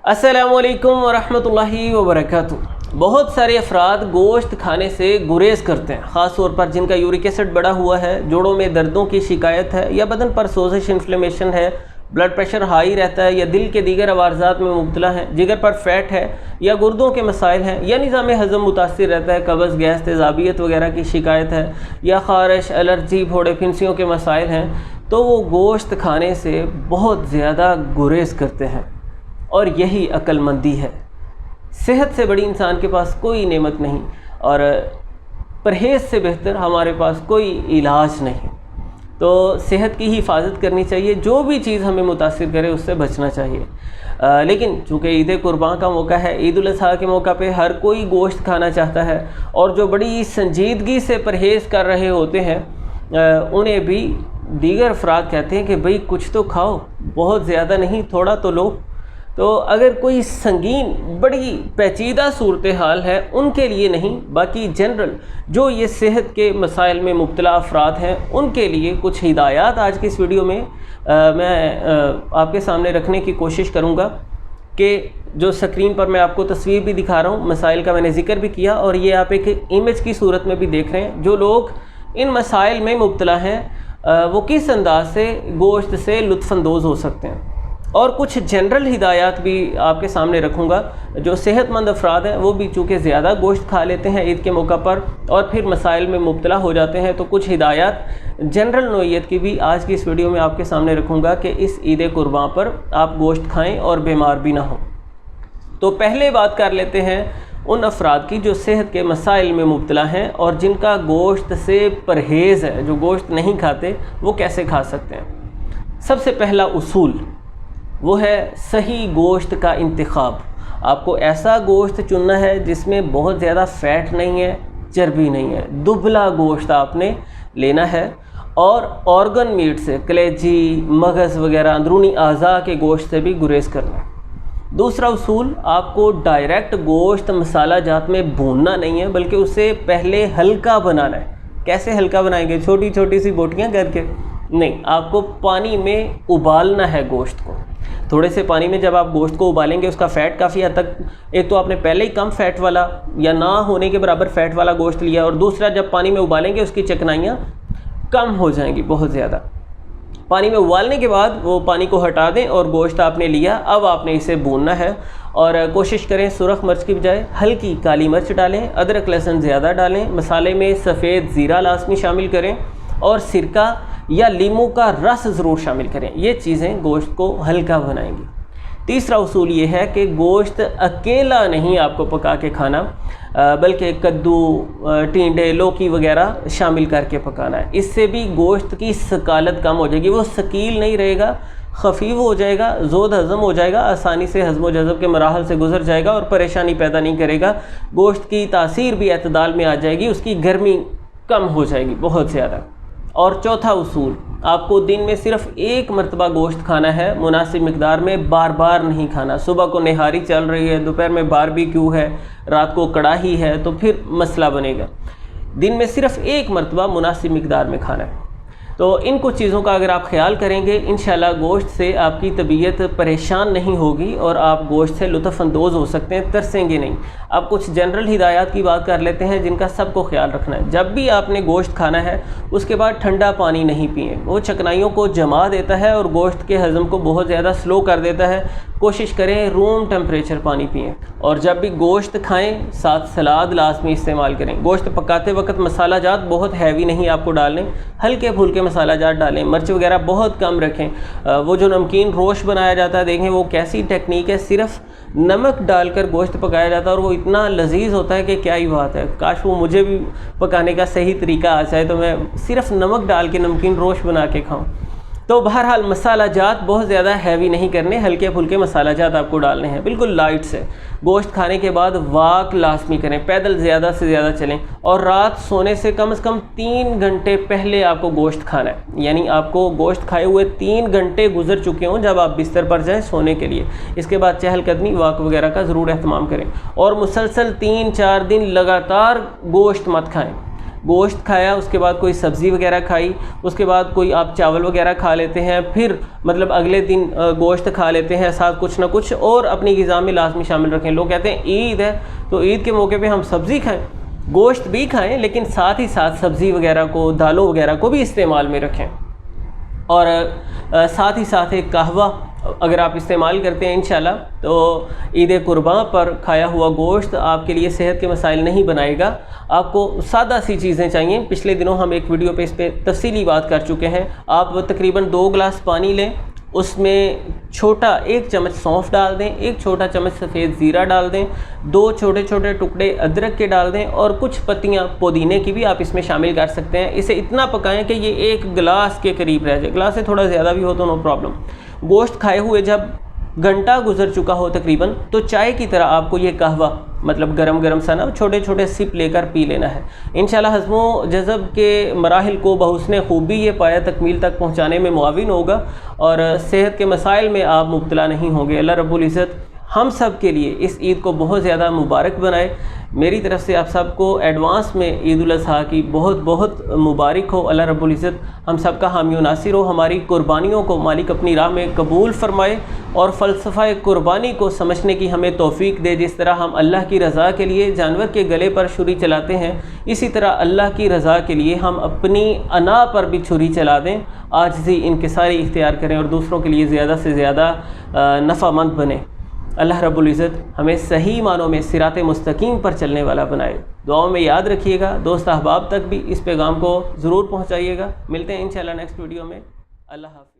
अस्सलामुअलैकुम वरहमतुल्लाहि वबरकातुहू। बहुत सारे अफराद गोश्त खाने से गुरेज करते हैं, ख़ास तौर पर जिनका यूरिक एसिड बढ़ा हुआ है, जोड़ों में दर्दों की शिकायत है या बदन पर सोजिश इन्फ्लेमेशन है, ब्लड प्रेशर हाई रहता है या दिल के दीगर अवारजात में मुब्तला है, जिगर पर फैट है या गुर्दों के मसाइल हैं या निज़ाम हज़म मुतासिर रहता है, कब्ज़ गैस तेज़ाबियत वगैरह की शिकायत है या ख़ारिश एलर्जी फोड़े फिंसियों के मसाइल हैं, तो वो गोश्त खाने से बहुत ज़्यादा गुरेज करते हैं। और यही अक्लमंदी है। सेहत से बड़ी इंसान के पास कोई नेमत नहीं और परहेज़ से बेहतर हमारे पास कोई इलाज नहीं। तो सेहत की ही हिफाजत करनी चाहिए, जो भी चीज़ हमें मुतासिर करे उससे बचना चाहिए। लेकिन चूँकि ईद कुर्बान का मौका है, ईद उल अज़हा के मौका पे हर कोई गोश्त खाना चाहता है और जो बड़ी संजीदगी से परहेज़ कर रहे होते हैं उन्हें भी दीगर अफराद कहते हैं कि भाई कुछ तो खाओ, बहुत ज़्यादा नहीं, थोड़ा तो लो। तो अगर कोई संगीन बड़ी पेचीदा सूरत हाल है उनके लिए नहीं, बाकी जनरल जो ये सेहत के मसाइल में मुब्तला अफराद हैं उनके लिए कुछ हिदायत आज की इस वीडियो में मैं आपके सामने रखने की कोशिश करूँगा कि जो स्क्रीन पर मैं आपको तस्वीर भी दिखा रहा हूँ, मसाइल का मैंने ज़िक्र भी किया और ये आप एक इमेज की सूरत में भी देख रहे हैं। जो लोग इन मसाइल में मुब्तला हैं वो किस अंदाज से गोश्त से लुत्फ़अंदोज़ हो सकते हैं, और कुछ जनरल हिदायत भी आपके सामने रखूँगा। जो सेहतमंद अफराद हैं वो भी चूँकि ज़्यादा गोश्त खा लेते हैं ईद के मौका पर और फिर मसाइल में मुब्तला हो जाते हैं, तो कुछ हिदायत जनरल नोयत की भी आज की इस वीडियो में आपके सामने रखूँगा कि इस ईद कुर्बान पर आप गोश्त खाएँ और बीमार भी ना हो। तो पहले बात कर लेते हैं उन अफराद की जो सेहत के मसाइल में मुब्तला हैं और जिनका गोश्त से परहेज़ है, जो गोश्त नहीं खाते वो कैसे खा सकते हैं। सबसे पहला उसूल वो है सही गोश्त का इंतखाब। आपको ऐसा गोश्त चुनना है जिसमें बहुत ज़्यादा फ़ैट नहीं है, चर्बी नहीं है, दुबला गोश्त आपने लेना है। और ऑर्गन मीट से, कलेजी, मगज़ वगैरह अंदरूनी आज़ा के गोश्त से भी गुरेज करना है। दूसरा उसूल, आपको डायरेक्ट गोश्त मसाला जात में भूनना नहीं है, बल्कि उसे पहले हल्का बनाना है। कैसे हल्का बनाएंगे? छोटी छोटी सी बोटियाँ करके नहीं, आपको पानी में उबालना है गोश्त को। थोड़े से पानी में जब आप गोश्त को उबालेंगे उसका फ़ैट काफ़ी हद तक, एक तो आपने पहले ही कम फ़ैट वाला या ना होने के बराबर फ़ैट वाला गोश्त लिया, और दूसरा जब पानी में उबालेंगे उसकी चिकनाइयाँ कम हो जाएंगी बहुत ज़्यादा। पानी में उबालने के बाद वो पानी को हटा दें और गोश्त आपने लिया, अब आपने इसे भूनना है और कोशिश करें सुरख मिर्च की बजाय हल्की काली मिर्च डालें, अदरक लहसुन ज़्यादा डालें, मसाले में सफ़ेद ज़ीरा लाजमी शामिल करें और सिरका या लीमू का रस ज़रूर शामिल करें। ये चीज़ें गोश्त को हल्का बनाएंगी। तीसरा उसूल ये है कि गोश्त अकेला नहीं आपको पका के खाना, बल्कि कद्दू, टिंडे, लौकी वगैरह शामिल करके पकाना है। इससे भी गोश्त की सकालत कम हो जाएगी, वो सकील नहीं रहेगा, खफीफ हो जाएगा, ज़ोद हज़म हो जाएगा, आसानी से हज़म व जज़ब के मराहल से गुजर जाएगा और परेशानी पैदा नहीं करेगा। गोश्त की तासीर भी एतदाल में आ जाएगी, उसकी गर्मी कम हो जाएगी बहुत ज़्यादा। और चौथा उसूल, आपको दिन में सिर्फ एक मरतबा गोश्त खाना है, मुनासिब मिकदार में, बार बार नहीं खाना। सुबह को निहारी चल रही है, दोपहर में बारबेक्यू है, रात को कड़ाही है, तो फिर मसला बनेगा। दिन में सिर्फ एक मरतबा मुनासिब मिकदार में खाना है। तो इन कुछ चीज़ों का अगर आप ख्याल करेंगे, इंशाल्लाह गोश्त से आपकी तबीयत परेशान नहीं होगी और आप गोश्त से लुत्फ़अंदोज़ हो सकते हैं, तरसेंगे नहीं। अब कुछ जनरल हिदायत की बात कर लेते हैं जिनका सबको ख्याल रखना है। जब भी आपने गोश्त खाना है उसके बाद ठंडा पानी नहीं पिए, वो चिकनाइयों को जमा देता है और गोश्त के हज़म को बहुत ज़्यादा स्लो कर देता है। कोशिश करें रूम टेम्परेचर पानी पिएँ। और जब भी गोश्त खाएँ साथ सलाद लाजमी इस्तेमाल करें। गोश्त पकाते वक्त मसाला जात बहुत हैवी नहीं आपको डालने, हल्के फुल्के मसाला जात डालें, मिर्च वगैरह बहुत कम रखें। वो जो नमकीन रोश बनाया जाता है, देखें वो कैसी टेक्निक है, सिर्फ नमक डालकर गोश्त पकाया जाता है और वो इतना लजीज होता है कि क्या ही बात है। काश वो मुझे भी पकाने का सही तरीका आ जाए तो मैं सिर्फ नमक डाल के नमकीन रोश बना के खाऊं। तो बहरहाल मसाला जात बहुत ज़्यादा हैवी नहीं करने, हल्के फुल्के मसाला जात आपको डालने हैं, बिल्कुल लाइट से। गोश्त खाने के बाद वाक लाजमी करें, पैदल ज़्यादा से ज़्यादा चलें और रात सोने से कम 3 घंटे पहले आपको गोश्त खाना है। यानी आपको गोश्त खाए हुए 3 घंटे गुजर चुके हों जब आप बिस्तर पर जाएं सोने के लिए। इसके बाद चहलकदमी, वाक वगैरह का ज़रूर एहतमाम करें और मुसलसल 3-4 दिन लगातार गोश्त मत खाएँ। गोश्त खाया, उसके बाद कोई सब्ज़ी वगैरह खाई, उसके बाद कोई आप चावल वगैरह खा लेते हैं, फिर मतलब अगले दिन गोश्त खा लेते हैं, साथ कुछ ना कुछ और अपनी ग़िज़ा में लाजमी शामिल रखें। लोग कहते हैं ईद है तो ईद के मौके पे हम सब्ज़ी खाएं, गोश्त भी खाएं, लेकिन साथ ही साथ सब्ज़ी वगैरह को, दालों वगैरह को भी इस्तेमाल में रखें। और साथ ही साथ एक कहवा अगर आप इस्तेमाल करते हैं इंशाल्लाह, तो ईद कुर्बान पर खाया हुआ गोश्त आपके लिए सेहत के मसाइल नहीं बनाएगा। आपको सादा सी चीज़ें चाहिए। पिछले दिनों हम एक वीडियो पे इस पर तफसीली बात कर चुके हैं। आप तकरीबन 2 गिलास पानी लें, उसमें छोटा 1 चम्मच सौंफ डाल दें, 1 छोटा चम्मच सफ़ेद ज़ीरा डाल दें, 2 छोटे छोटे टुकड़े अदरक के डाल दें और कुछ पत्तियां पुदीने की भी आप इसमें शामिल कर सकते हैं। इसे इतना पकाएं कि ये 1 गिलास के करीब रह जाए, गिलास से थोड़ा ज़्यादा भी हो तो नो प्रॉब्लम। गोश्त खाए हुए जब घंटा गुजर चुका हो तकरीबन, तो चाय की तरह आपको ये कहवा मतलब गरम गरम सा ना छोटे छोटे सिप लेकर पी लेना है। इंशाल्लाह हज़्म व जज़ब के मराहिल को बहुस्ने खूबी ये पाया तकमील तक पहुँचाने में मुआविन होगा और सेहत के मसाइल में आप मुब्तला नहीं होंगे। अल्लाह रब्बुल इज़्ज़त हम सब के लिए इस ईद को बहुत ज़्यादा मुबारक बनाए। मेरी तरफ़ से आप सबको एडवांस में ईद उल अज़हा की बहुत बहुत मुबारक हो। अल्लाह रब्बुल इज़्ज़त हम सब का हामी व नासिर हो। हमारी कुर्बानियों को मालिक अपनी राह में कबूल फरमाए और फ़लसफ़ा कुर्बानी को समझने की हमें तौफ़ीक दे। जिस तरह हम अल्लाह की रज़ा के लिए जानवर के गले पर छुरी चलाते हैं, इसी तरह अल्लाह की रज़ा के लिए हम अपनी अना पर भी छुरी चला दें, आजिज़ी इनकिसारी इख्तियार करें और दूसरों के लिए ज़्यादा से ज़्यादा नफ़ामंद बने। अल्लाह रब्बुल इज़्ज़त हमें सही मानों में सिराते मुस्तकीम पर चलने वाला बनाए। दुआओं में याद रखिएगा, दोस्त अहबाब तक भी इस पैगाम को ज़रूर पहुँचाइएगा। मिलते हैं इंशाल्लाह नेक्स्ट वीडियो में। अल्लाह हाफ़िज़।